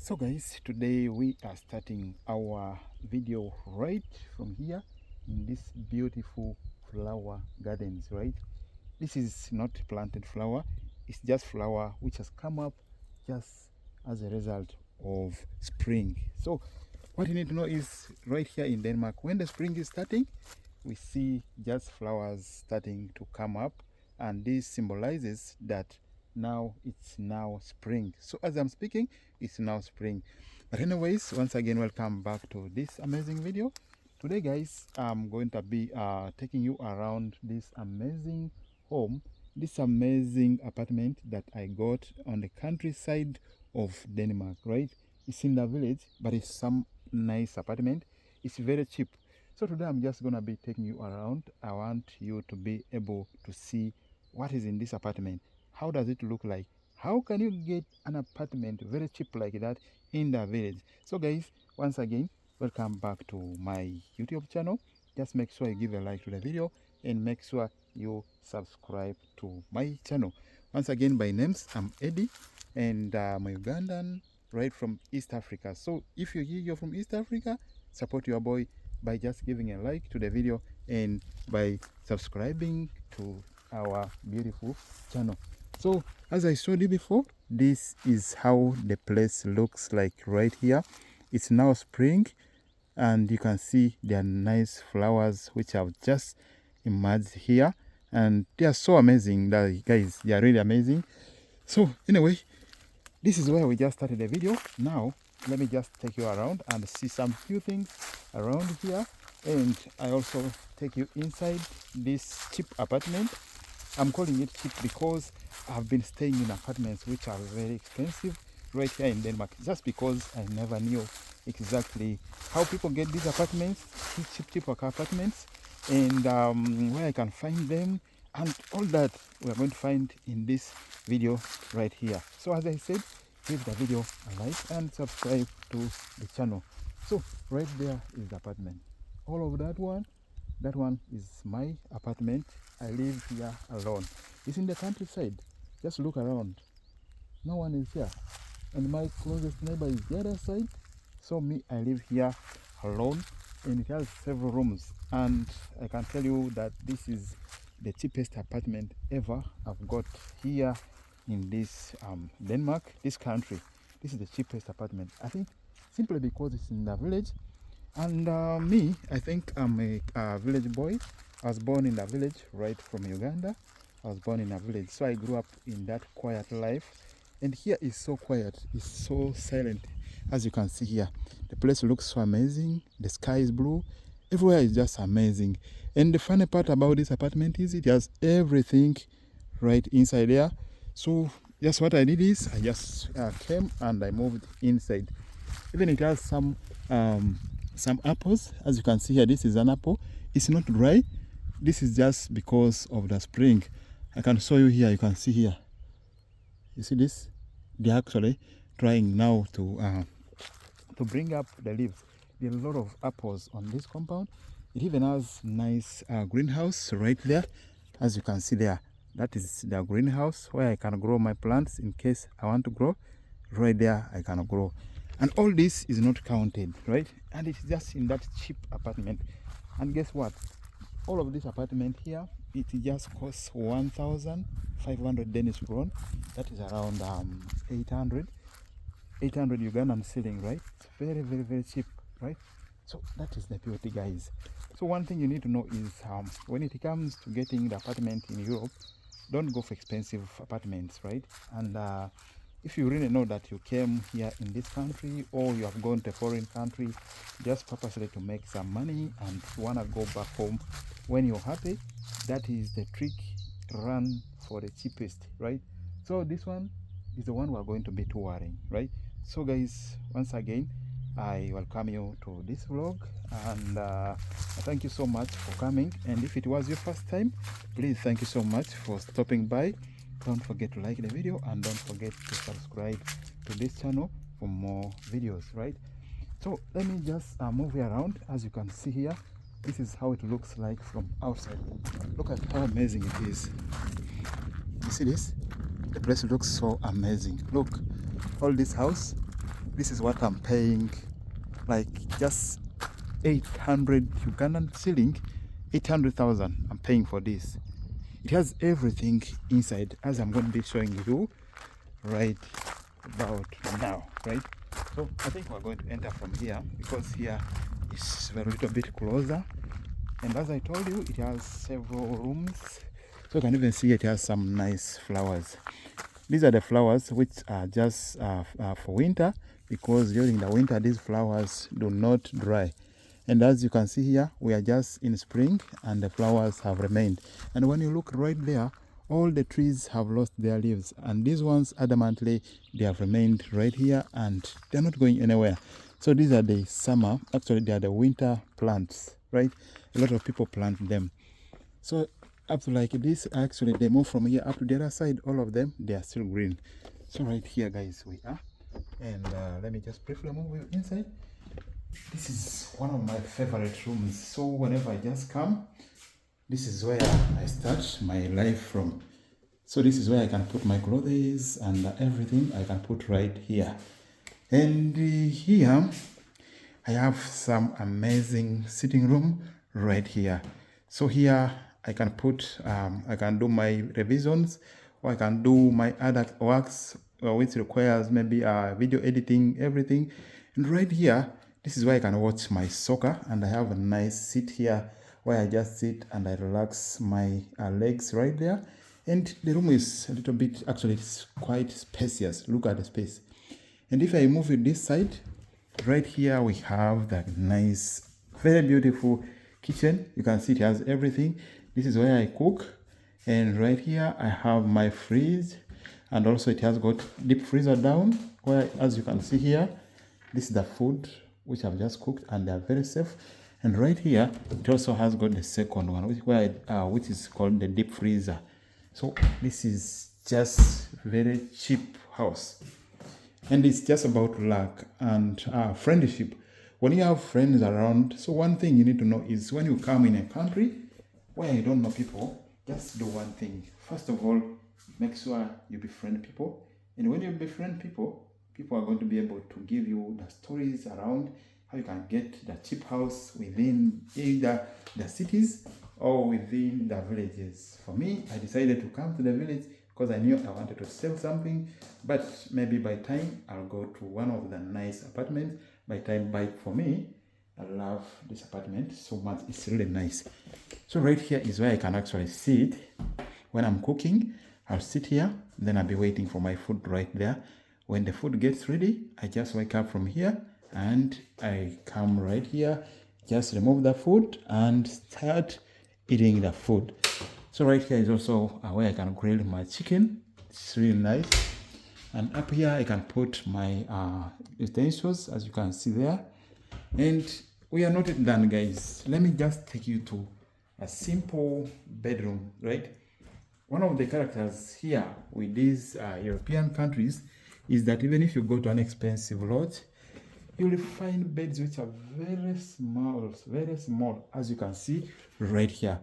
So guys, today we are starting our video right from here in this beautiful flower gardens, right? This is not planted flower, it's just flower which has come up just as a result of spring. So what you need to know is right here in Denmark, when the spring is starting, we see just flowers starting to come up, and this symbolizes that now it's now spring. So as I'm speaking, it's now spring. But anyways, once again, welcome back to this amazing video. Today guys, I'm going to be taking you around this amazing home, this amazing apartment that I got on the countryside of Denmark, right? It's in the village, but it's some nice apartment. It's very cheap. So today I'm just gonna be taking you around. I want you to be able to see what is in this apartment. How does it look like? How can you get an apartment very cheap like that in the village? So guys, once again, welcome back to my YouTube channel. Just make sure you give a like to the video and make sure you subscribe to my channel. Once again, by names, I'm Eddie and I'm Ugandan, right from East Africa. So if you're from East Africa, support your boy by just giving a like to the video and by subscribing to our beautiful channel. So as I showed you before, this is how the place looks like right here. It's now spring and you can see there are nice flowers which have just emerged here, and they are so amazing. That guys, they are really amazing. So anyway, this is where we just started the video. Now let me just take you around and see some few things around here, and I also take you inside this cheap apartment. I'm calling it cheap because I've been staying in apartments which are very expensive right here in Denmark, just because I never knew exactly how people get these apartments, these cheap apartments, and where I can find them, and all that we're going to find in this video right here. So as I said, give the video a like and subscribe to the channel. So right there is the apartment. All of that one is my apartment. I live here alone. It's in the countryside. Just look around, no one is here, and my closest neighbor is the other side. So me, I live here alone, and it has several rooms, and I can tell you that this is the cheapest apartment ever I've got here in this Denmark, this country. This is the cheapest apartment, I think, simply because it's in the village. And me, I think I'm a village boy. I was born in the village, right from Uganda. I was born in a village, so I grew up in that quiet life. And here is so quiet, it's so silent. As you can see here, the place looks so amazing. The sky is blue, everywhere is just amazing. And the funny part about this apartment is it has everything right inside there. So just what I did is I just came and I moved inside. Even it has some apples. As you can see here, this is an apple. It's not dry. This is just because of the spring. I can show you here. You can see here. You see this? They're actually trying now to bring up the leaves. There are a lot of apples on this compound. It even has nice greenhouse right there. As you can see there, that is the greenhouse where I can grow my plants in case I want to grow. Right there, I can grow. And all this is not counted, right? And it's just in that cheap apartment. And guess what? All of this apartment here, it just costs 1,500 Danish krone. That is around 800 Ugandan shilling, right? It's very, very, very cheap, right? So that is the beauty, guys. So one thing you need to know is when it comes to getting the apartment in Europe, don't go for expensive apartments, right? And if you really know that you came here in this country, or you have gone to a foreign country just purposely to make some money and you want to go back home when you're happy, that is the trick. Run for the cheapest, right? So this one is the one we're going to be touring, right? So guys, once again, I welcome you to this vlog, and thank you so much for coming. And if it was your first time, please, thank you so much for stopping by. Don't forget to like the video and don't forget to subscribe to this channel for more videos, right? So let me just move you around. As you can see here, this is how it looks like from outside. Look at how amazing it is. You see this? The place looks so amazing. Look, all this house, This is what I'm paying, like just 800 Ugandan shilling, 800,000 I'm paying for this. It has everything inside, as I'm going to be showing you right about now, right? So I think we're going to enter from here, because here is a little bit closer. And as I told you, it has several rooms. So you can even see it has some nice flowers. These are the flowers which are just for winter, because during the winter these flowers do not dry. And as you can see here, we are just in spring and the flowers have remained. And when you look right there, all the trees have lost their leaves, and these ones adamantly they have remained right here and they're not going anywhere. So these are the summer, actually they are the winter plants, right? A lot of people plant them. So up to like this, actually they move from here up to the other side, all of them they are still green. So right here guys we are, and let me just briefly move you inside. This is one of my favorite rooms. So whenever I just come, this is where I start my life from. So this is where I can put my clothes and everything I can put right here. And here I have some amazing sitting room right here. So here I can put, I can do my revisions, or I can do my other works, which requires maybe video editing, everything. And right here, this is where I can watch my soccer, and I have a nice seat here where I just sit and I relax my legs right there. And the room is a little bit, actually it's quite spacious. Look at the space. And if I move it this side, right here we have that nice, very beautiful kitchen. You can see it has everything. This is where I cook. And right here I have my fridge, and also it has got deep freezer down, where as you can see here, this is the food which I've just cooked and they are very safe. And right here it also has got the second one, which is called the deep freezer. So this is just very cheap house, and it's just about luck and friendship. When you have friends around, so one thing you need to know is when you come in a country where you don't know people, just do one thing. First of all, make sure you befriend people. And when you befriend people, people are going to be able to give you the stories around how you can get the cheap house within either the cities or within the villages. For me, I decided to come to the village because I knew I wanted to sell something, but maybe by time I'll go to one of the nice apartments. By time, for me, I love this apartment so much. It's really nice. So right here is where I can actually sit. When I'm cooking, I'll sit here, then I'll be waiting for my food right there. When the food gets ready, I just wake up from here and I come right here, just remove the food and start eating the food. So right here is also where I can grill my chicken. It's really nice. And up here I can put my utensils, as you can see there. And we are not done, guys. Let me just take you to a simple bedroom, right? One of the characters here with these European countries is that even if you go to an expensive lodge, you will find beds which are very small, as you can see right here.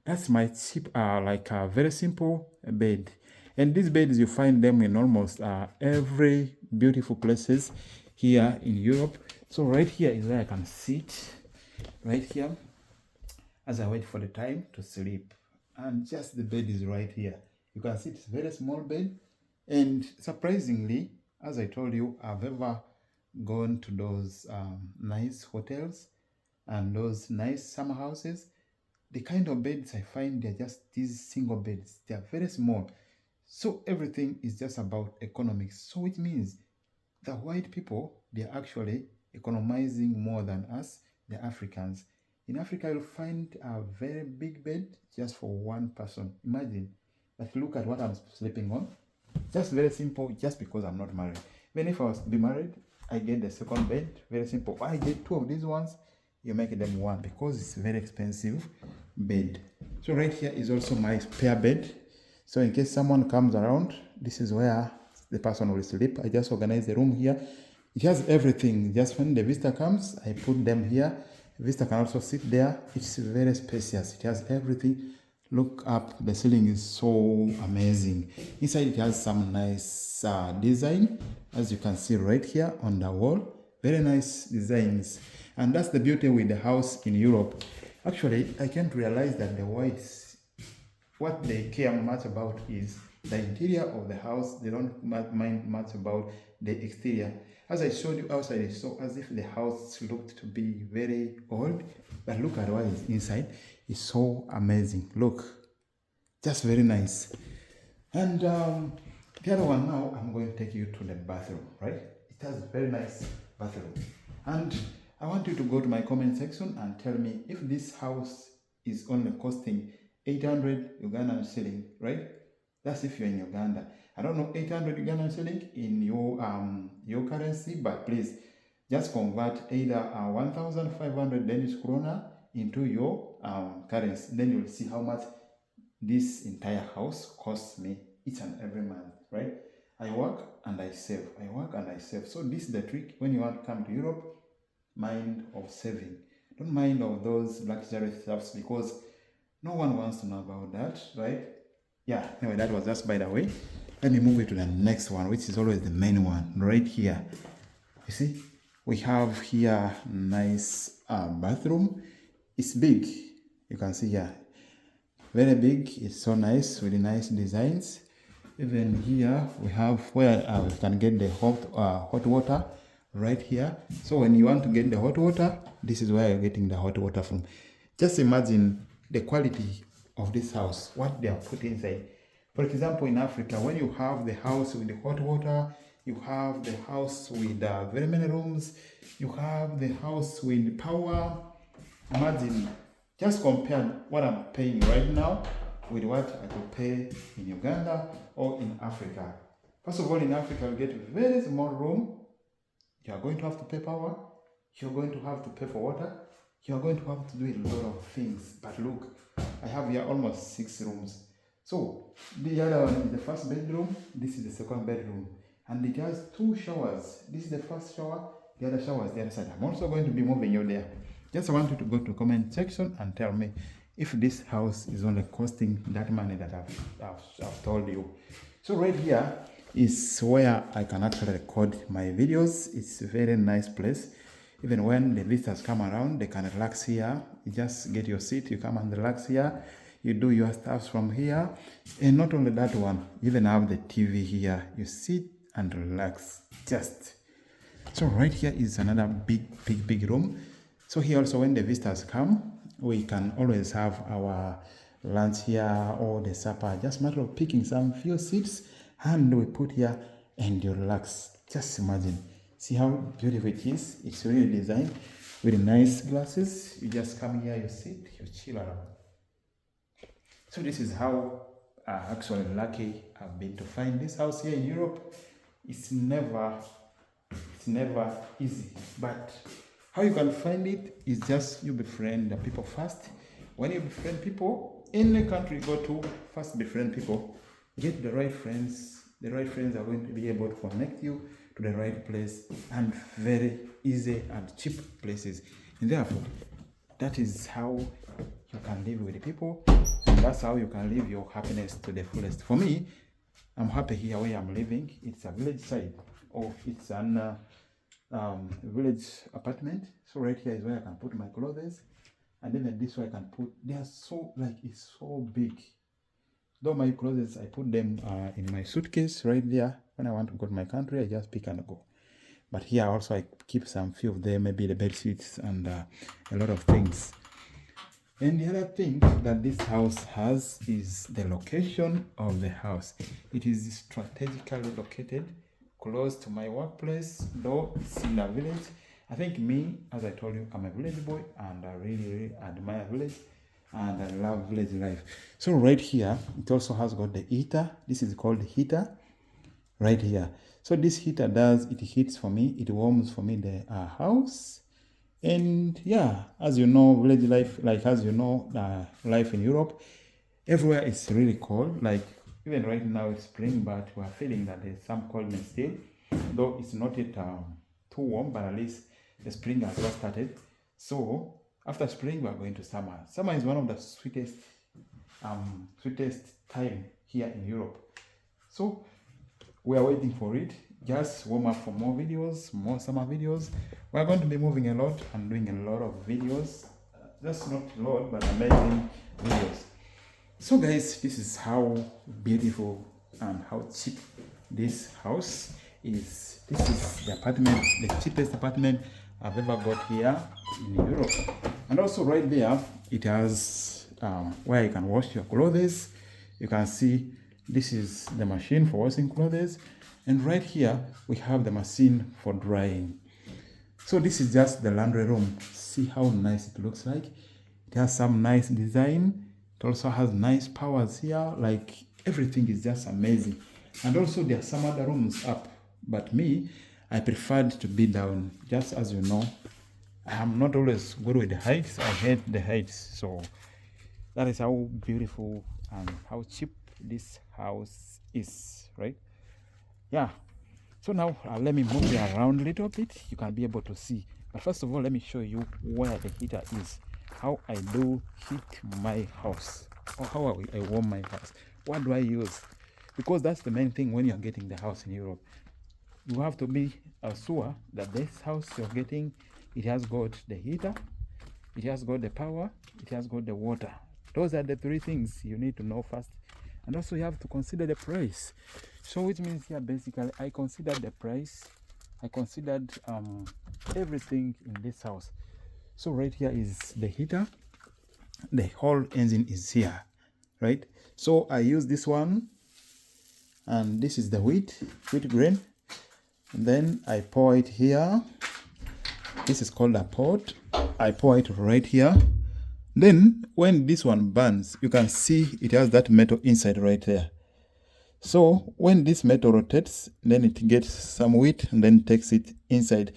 That's my cheap, very simple bed. And these beds, you find them in almost every beautiful places here in Europe. So right here is where I can sit, right here, as I wait for the time to sleep. And just the bed is right here. You can see it's a very small bed. And surprisingly, as I told you, I've ever gone to those nice hotels and those nice summer houses. The kind of beds I find, they're just these single beds. They are very small. So everything is just about economics. So it means the white people, they're actually economizing more than us, the Africans. In Africa, you'll find a very big bed just for one person. Imagine. But look at what I'm sleeping on. Just very simple, just because I'm not married. Even if I was to be married, I get the second bed. Very simple. I get two of these ones, you make them one, because it's a very expensive bed. So right here is also my spare bed. So in case someone comes around, this is where the person will sleep. I just organize the room here. It has everything. Just when the visitor comes, I put them here. The visitor can also sit there. It's very spacious. It has everything. Look up, the ceiling is so amazing. Inside it has some nice design, as you can see right here on the wall. Very nice designs. And that's the beauty with the house in Europe. Actually, I came to realize that the whites, what they care much about is the interior of the house. They don't mind much about the exterior. As I showed you outside, it's so as if the house looked to be very old, but look at what is inside. It's so amazing. Look, just very nice. And the other one now, I'm going to take you to the bathroom, right? It has a very nice bathroom. And I want you to go to my comment section and tell me if this house is only costing 800 Ugandan shilling, right? That's if you're in Uganda. I don't know 800 Ugandan shilling in your currency, but please just convert either 1,500 Danish krona into your currency. Then you'll see how much this entire house costs me each and every month, right? I work and I save. I work and I save. So this is the trick when you want to come to Europe. Mind of saving. Don't mind of those luxury stuffs because no one wants to know about that, right? Yeah, anyway, that was just by the way. Let me move it to the next one, which is always the main one, right here. You see, we have here nice bathroom. It's big. You can see here. Very big. It's so nice, really nice designs. Even here we have where we can get the hot water right here. So when you want to get the hot water, this is where you're getting the hot water from. Just imagine the quality of this house, what they have put inside. For example, in Africa, when you have the house with the hot water, you have the house with very many rooms, you have the house with power. Imagine, just compare what I'm paying right now with what I could pay in Uganda or in Africa. First of all, in Africa, you get a very small room. You are going to have to pay power. You're going to have to pay for water. You're going to have to do a lot of things. But look, I have here almost 6 rooms. So the other one is the first bedroom. This is the second bedroom. And it has 2 showers. This is the first shower. The other shower is the other side. I'm also going to be moving you there. Just want you to go to the comment section and tell me if this house is only costing that money that I've told you. So right here is where I can actually record my videos. It's a very nice place. Even when the visitors come around, they can relax here. You just get your seat, you come and relax here. You do your stuff from here. And not only that one, you even have the TV here. You sit and relax. Just. So right here is another big room. So here also when the visitors come, we can always have our lunch here or the supper. Just matter of picking some few seats and we put here and you relax. Just imagine. See how beautiful it is. It's really designed with nice glasses. You just come here, you sit, you chill around. So this is how actually lucky I've been to find this house here in Europe. It's never easy, but how you can find it is just you befriend the people first. When you befriend people, any country you go to, first befriend people, get the right friends. The right friends are going to be able to connect you to the right place and very easy and cheap places. And therefore, that is how you can live with the people, and that's how you can live your happiness to the fullest. For me, I'm happy here where I'm living. It's a village side, or it's an village apartment. So right here is where I can put my clothes, and then this way I can put. They are so it's so big. Though my clothes, I put them in my suitcase right there. When I want to go to my country, I just pick and go. But here also I keep some few of them, maybe the bed sheets and a lot of things. And the other thing that this house has is the location of the house. It is strategically located close to my workplace, though it's in a village. I think me, as I told you, I'm a village boy and I really admire village and I love village life. So right here, it also has got the heater. This is called heater right here. So this heater it heats for me, it warms for me the house. And yeah, as you know, village life, as you know, life in Europe, everywhere is really cold. Like even right now it's spring, but we are feeling that there's some coldness still, though it's not yet too warm, but at least the spring has just started. So after spring, we are going to summer. Summer is one of the sweetest sweetest time here in Europe. So we are waiting for it. Just warm up for more videos, more summer videos. We are going to be moving a lot and doing a lot of videos. Just not a lot, but amazing videos. So guys, this is how beautiful and how cheap this house is. This is the apartment, the cheapest apartment I've ever got here in Europe. And also right there, it has where you can wash your clothes. You can see this is the machine for washing clothes. And right here, we have the machine for drying. So this is just the laundry room. See how nice it looks like. It has some nice design. It also has nice powers here. Like everything is just amazing. And also there are some other rooms up. But me, I preferred to be down. Just as you know, I am not always good with the heights. I hate the heights. So that is how beautiful and how cheap this house is, right? Yeah. So now let me move you around a little bit. You can be able to see. But first of all, let me show you where the heater is. How I do heat my house. Or how I warm my house. What do I use? Because that's the main thing when you're getting the house in Europe. You have to be sure that this house you're getting, it has got the heater, it has got the power, it has got the water. Those are the three things you need to know first. And also you have to consider the price. So which means here basically I considered the price, I considered everything in this house. So right here is the heater, the whole engine is here, right? So I use this one, and this is the wheat grain. And then I pour it here. This is called a pot. I pour it right here. Then when this one burns, you can see it has that metal inside right there. So when this metal rotates, then it gets some wheat and then takes it inside.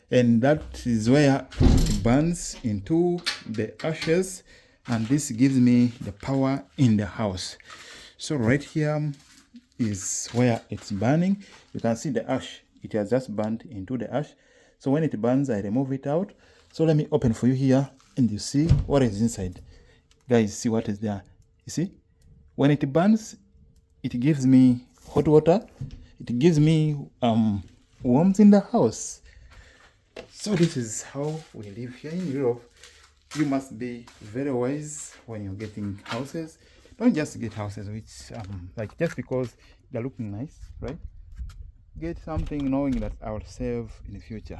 And that is where it burns into the ashes. And this gives me the power in the house. So right here is where it's burning. You can see the ash. It has just burned into the ash. So when it burns, I remove it out. So let me open for you here and you see what is inside. Guys, see what is there. You see? When it burns, it gives me hot water. It gives me warmth in the house. So this is how we live here in Europe. You must be very wise when you're getting houses. Don't just get houses which like just because they're looking nice, right? Get something knowing that I will save in the future.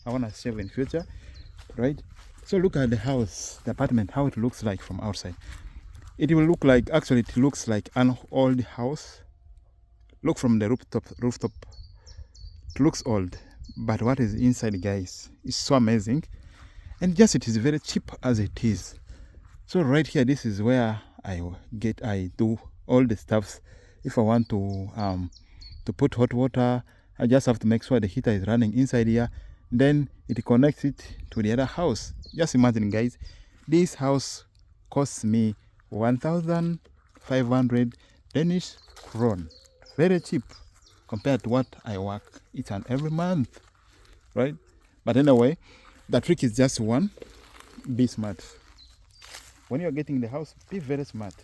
I want to save in future, right? So look at the house, the apartment, how it looks like from outside. It will look like, actually it looks like an old house. Look from the rooftop. It looks old, but what is inside, guys, is so amazing. And just it is very cheap as it is. So right here, this is where I do all the stuffs. If I want to put hot water, I just have to make sure the heater is running inside here. Then it connects it to the other house. Just imagine, guys, this house costs me 1,500 Danish krone. Very cheap compared to what I work each and every month, right? But anyway, the trick is just one: be smart. When you're getting the house, be very smart.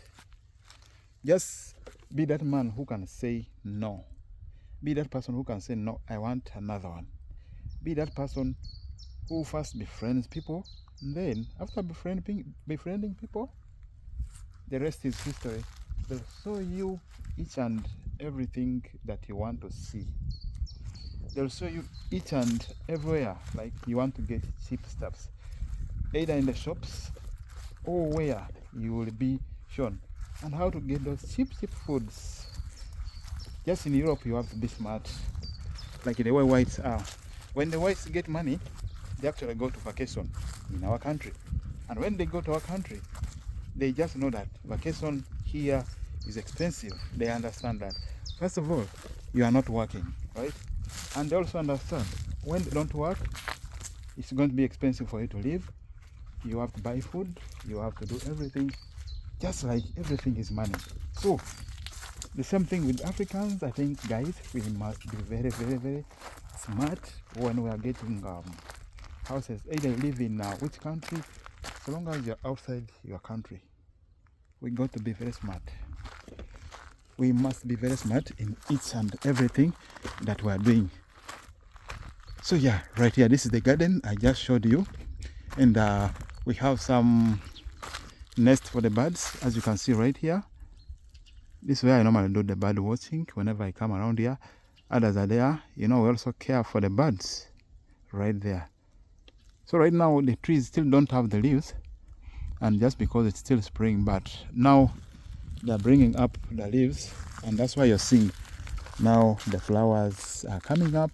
Just be that man who can say no. Be that person who can say no, I want another one. Be that person who first befriends people, and then after befriending people, the rest is history. They'll show you each and everything that you want to see. They'll show you each and everywhere, like you want to get cheap stuffs, either in the shops or where you will be shown, and how to get those cheap foods. Just in Europe, you have to be smart, like the way whites are. When the whites get money, they actually go to vacation in our country. And when they go to our country, they just know that vacation here is expensive. They understand that. First of all, you are not working, right? And they also understand when they don't work, it's going to be expensive for you to live. You have to buy food, you have to do everything, just like everything is money. So the same thing with Africans. I think, guys, we must be very, very, very smart when we are getting houses. Either you live in which country, so long as you're outside your country. we got to be very smart. We must be very smart in each and everything that we are doing. So yeah, right here, this is the garden I just showed you, and we have some nest for the birds, as you can see right here. This is where I normally do the bird watching whenever I come around here. Others are there. You know, we also care for the birds right there. So right now the trees still don't have the leaves, and just because it's still spring, but now they're bringing up the leaves, and that's why you're seeing now the flowers are coming up.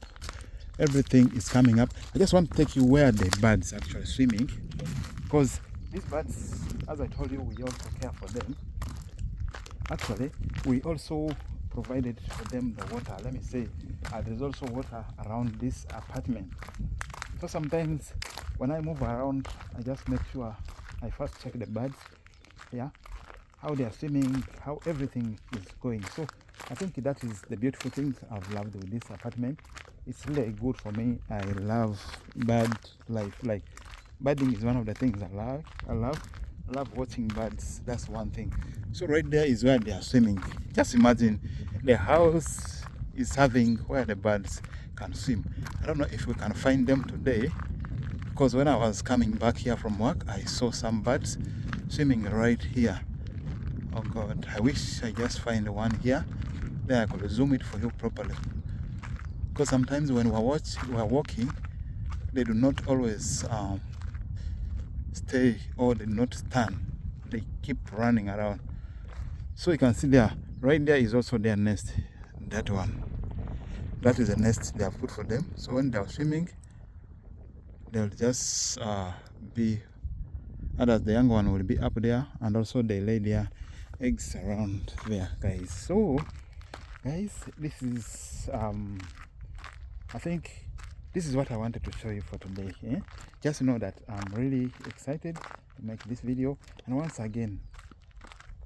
Everything is coming up. I just want to take you where the birds are actually swimming, because these birds, as I told you, we also care for them. Actually, we also provided for them the water. Let me say, there's also water around this apartment. So sometimes when I move around, I just make sure I first check the birds, yeah, how they are swimming, how everything is going. So I think that is the beautiful thing I've loved with this apartment. It's really good for me. I love bird life. Like, birding is one of the things I love watching birds. That's one thing. So right there is where they are swimming. Just imagine the house is having where the birds can swim. I don't know if we can find them today, because when I was coming back here from work, I saw some birds swimming right here. Oh God, I wish I just find one here. Then I could zoom it for you properly. Because sometimes when we're walking, they do not always stay, or they do not stand. They keep running around. So you can see there, right there is also their nest. That one, that is a nest they have put for them. So when they are swimming, they'll just be, others, the young one will be up there, and also they lay their eggs around there, guys. So guys, this is I think this is what I wanted to show you for today. Just know that I'm really excited to make this video, and once again,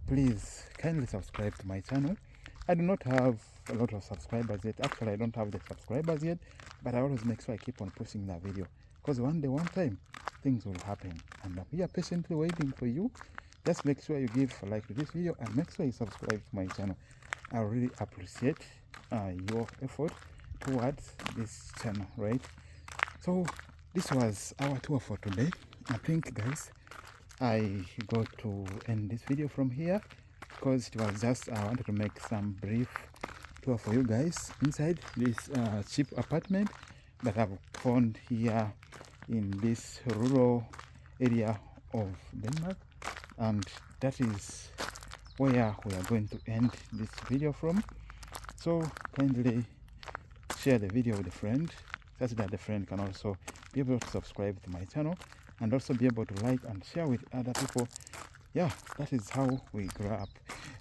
please kindly subscribe to my channel. I do not have a lot of subscribers yet. Actually, I don't have the subscribers yet, but I always make sure I keep on pushing that video, because one day, one time, things will happen, and I'm here patiently waiting for you. Just make sure you give a like to this video, and make sure you subscribe to my channel. I really appreciate your effort towards this channel, right? So this was our tour for today. I think, guys, I got to end this video from here, because it was just I wanted to make some brief tour for you guys inside this cheap apartment that I've found here in this rural area of Denmark, and that is where we are going to end this video from. So kindly share the video with a friend, such that the friend can also be able to subscribe to my channel, and also be able to like and share with other people. Yeah, that is how we grow up.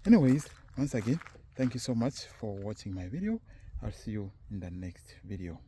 Anyways, once again, thank you so much for watching my video. I'll see you in the next video.